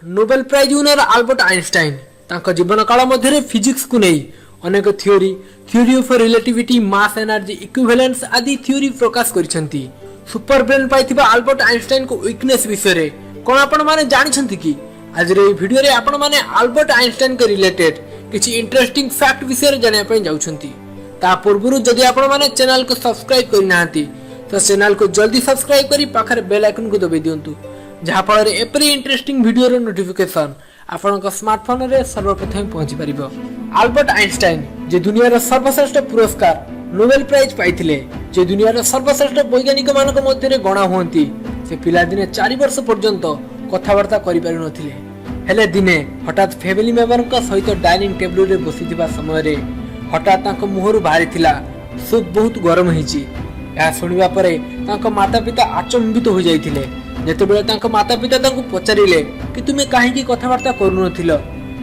Nobel prize winner Albert Einstein तांको जीवन काल मध्य फिजिक्स को नहीं अनेक theory of relativity mass energy equivalence आदि थ्योरी प्रकाश करिसेंती। सुपर ब्रेन पाइथिबा आल्बर्ट आइंस्टाइन को वीकनेस विषय रे कोन आपण माने जानिछंती कि आज रे वीडियो रे आपण माने आल्बर्ट आइंस्टाइन के रिलेटेड किछि इंटरेस्टिंग फैक्ट विषय रे जानिया पय जाउछंती। ता पूर्वरु जदि आपण माने चैनल को सब्सक्राइब करि नाहंती तो चैनल को जल्दी सब्सक्राइब करी पाखरे बेल आइकन को दबे दियंतु जहा फल एपरी इंटरेस्टिंग वीडियो रो नोटिफिकेशन आपन स्मार्टफोन रे सर्वप्रथम पहुंची परिबो। आल्बर्ट आइंस्टाइन जे दुनिया सर्वश्रेष्ठ पुरस्कार नोबेल प्राइज पाइथिले, जे दुनिया सर्वश्रेष्ठ वैज्ञानिक मानक मध्य गणा हुंती, से पिला दिने 4 वर्ष पर्यंत कथावार्ता करि पारि नथिले। हेले दिने हठात फैमिली मेंबर का सहित डाइनिंग टेबल रे बसिथिबा समय रे हठात तांको मुहरु बाहरिथिला सूप बहुत गरम हिची। या सुनिबा परे तांको मातापिता आचंबित हो जाइथिले। जेतेबेले तांको मातापिता तांको पचारिले कि तुमे काहे की कथावार्ता करू नथिलो,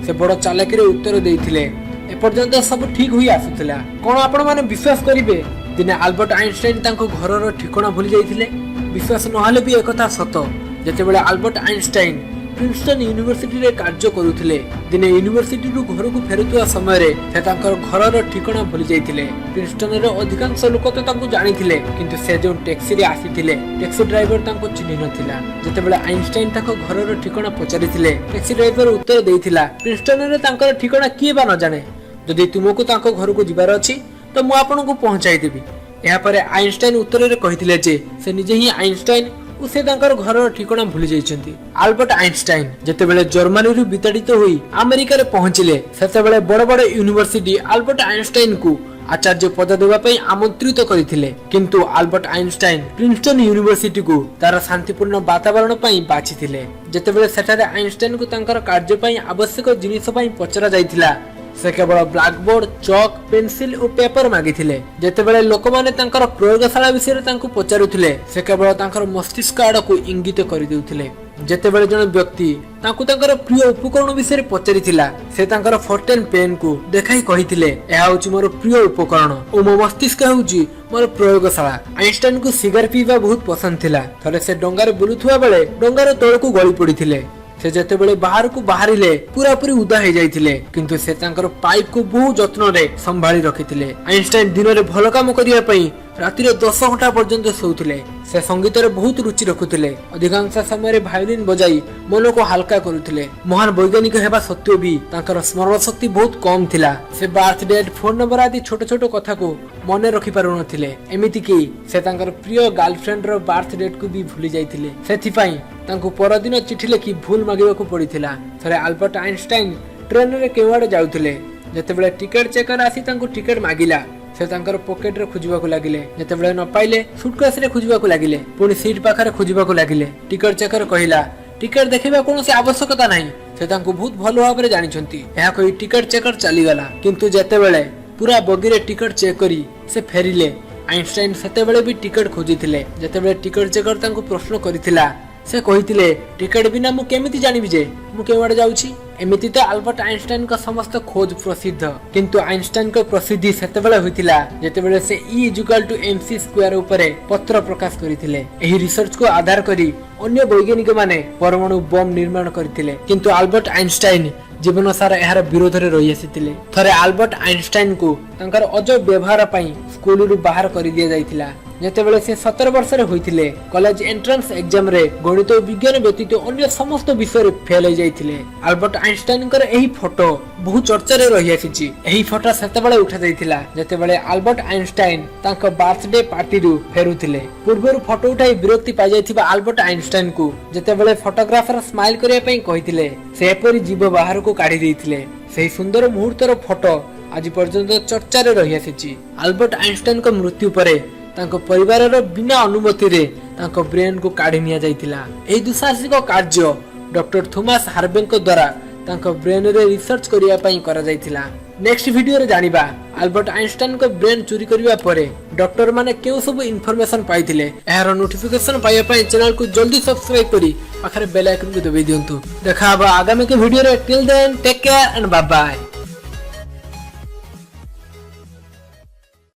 से बड़ चालाकी रे उत्तर देइथिले ए पर्यंत सब ठीक होई आसुथिला। कोन आपण माने विश्वास करिवे दिने आल्बर्ट आइंस्टाइन तांको घरर ठिकाना भूली जाइथिले। विश्वास नहले भी एकथा सत। जेतेबेले आल्बर्ट आइंस्टाइन प्रिंसटन यूनिवर्सिटी रे कार्य करूथिले, दिने यूनिवर्सिटी रु घर को फेरुथुवा समय रे से तांकर घरर ठिकाना भूली जाइथिले। प्रिंसटन रे अधिकांश लोक तो तांको जानिथिले, किंतु से जो टैक्सी रे आसीथिले टैक्सी ड्राइवर तांको चिन्हि नथिला। जेतेबेले आइंस्टाइन तांको घरर ठिकाना पचारिथिले, टैक्सी ड्राइवर उत्तर देइथिला प्रिंसटन रे तांकर ठिकाना किए बा न जाने, जदि तुमको तांको घर को जिबार अछि तो मु आपनको पहुंचाई देबी। एहा परे आइंस्टाइन उत्तर रे कहिथिले जे से निजे ही आइंस्टाइन उसे तांकर घरर ठिकाना भूली जाइछंती। आल्बर्ट आइंस्टाइन जेतेबेले जर्मनी रु विताड़ित होई अमेरिका रे पहुंचिले, सेतेबेले बड़ बड़ यूनिवर्सिटी आल्बर्ट आइंस्टाइन को आचार्य पद देबा पई आमंत्रित करिथिले, किंतु आल्बर्ट आइंस्टाइन प्रिंसटन यूनिवर्सिटी को तार शांतिपूर्ण वातावरण पई बाछिथिले। जेतेबेले सेठारे आइंस्टाइन को तांकर कार्य पई आवश्यक जिनिस पई पचरा जाइथिला, से केवल ब्लैकबोर्ड चॉक पेंसिल और पेपर मागिथिले। जेतेबेले लोक माने तांकर प्रयोगशाला विषय रे तांको पचारुथिले, से केवल तांकर मस्तिष्क आड़ को इंगित करि देउथिले। जेतेबेले जण व्यक्ति तांको तांकर प्रिय उपकरण विषय रे पचारिथिला, से तांकर फोर्टेन पेन को देखाई कहिथिले एहा होची मोर प्रिय उपकरण ओ मो मस्तिष्क होची मोर प्रयोगशाला। आइंस्टाइन को सिगार पीवा बहुत पसंद थिला। थरे से डंगारे बुलुथुवा बेले डंगार तळ को गळी पडिथिले। से जेतेबेले बाहर को बाहरिले पूरा पूरी उदा हो जाइथिले, किंतु से तांकर पाइप को बहु जत्न रे संभाली रखिथिले। आइंस्टाइन दिन रे भलो काम करिया पई राति रे 10 घंटा पर्यंत सोउथिले। से संगीत रे बहुत रुचि रखुथिले। अधिकांश समय रे वायोलिन बजाई मन को हल्का करुथिले। महान वैज्ञानिक हेबा सत्त्वे भी तांकर स्मरण शक्ति बहुत कम थिला। से बर्थडे फोन नंबर आदि छोट छोट कथा को मन रखि पारु नथिले। एमिति कि से तांकर प्रिय गर्लफ्रेंड रो बर्थडे को भी भूली जाइथिले। सेथि पई तांको परदिन चिठी लिखि भूल मागिबा को पड़िथिला। थरे आल्बर्ट आइंस्टाइन ट्रेन रे केवाडे जाउथिले, जेतेबेले टिकट चेकर आसी तांको टिकट मागिला, से तांकर पॉकेट रे खुजिबा को लागिले। जेतेबेले न पाइले सुटकेस रे खुजिबा को लागिले, पुनी सीट पाखरे खुजिबा को लागिले। टिकट चेकर कहिला टिकट देखिबा कोनोसी आवश्यकता नाही, से तांको बहुत भलो भाबरे जानिछंती। एहा कहि टिकट चेकर चली गला, किंतु जेतेबेले पूरा बगी रे टिकट चेक करी से फेरिले, आइंस्टाइन सेतेबेले भी टिकट खोजिथिले। जेतेबेले टिकट चेकर तांको प्रश्न करिथिला, से कहिथिले टिकट बिना मु केमिति जानिबि जे मु केवाडे जाउछि। एमिति त आल्बर्ट आइंस्टाइन का समस्त खोज प्रसिद्ध, किंतु आइंस्टाइन का प्रसिद्धि सेतेबेले होइतिला जेतेबेले से E=mc² उपरे पत्र प्रकाश करिथिले। एही रिसर्च को आधार करी अन्य वैज्ञानिक माने परमाणु बम निर्माण करथिले, किंतु आल्बर्ट आइंस्टाइन जीवन सारा एहार विरोध रे रहि आसिथिले। थरे आल्बर्ट आइंस्टाइन को तांकर अजब व्यवहार पई स्कूल रु बाहर करि दिया जाइथिला। जेतेबेले से 17 वर्ष रे होइथिले, कॉलेज एंट्रेंस एग्जाम रे गणित और विज्ञान व्यतीत अन्य समस्त विषय रे फेल हो जाइथिले। आल्बर्ट आइंस्टाइन कर एही फोटो बहु चर्चा रे रहि आसिछि। एही फोटो सेतेबेले उठा जाइथिला जेतेबेले आल्बर्ट आइंस्टाइन तांको बर्थडे पार्टी रु फेरुथिले। पूर्वरु फोटो उठाई विरक्ति पाइ जाइथिबा आल्बर्ट आइंस्टाइन को जेतेबेले फोटोग्राफर स्माइल करिया पई कहिथिले, से एपरि जीव बाहर को काढी देइथिले। सेही सुंदर मुहूर्तर फोटो आज पर्यंत चर्चा रे रहि आसिछि। आल्बर्ट आइंस्टाइन को मृत्यु परे तांको परिवार रो बिना अनुमति रे तांको ब्रेन को काढी निया जाइथिला। एही दुसाहसिक कार्य डॉक्टर थॉमस हार्वे को द्वारा तांको ब्रेन रे रिसर्च करिया पई करा जाइथिला। नेक्स्ट वीडियो रे जानिबा आल्बर्ट आइंस्टाइन को ब्रेन चोरी करिया परे डॉक्टर माने केउ सब इन्फॉर्मेशन पाइथिले। एहार नोटिफिकेशन पाइया पई चैनल को जल्दी सब्सक्राइब करी पाखरे बेल आइकन को दबाइ दियंतु। देखा आगामी के वीडियो रे। Till then take care and bye bye.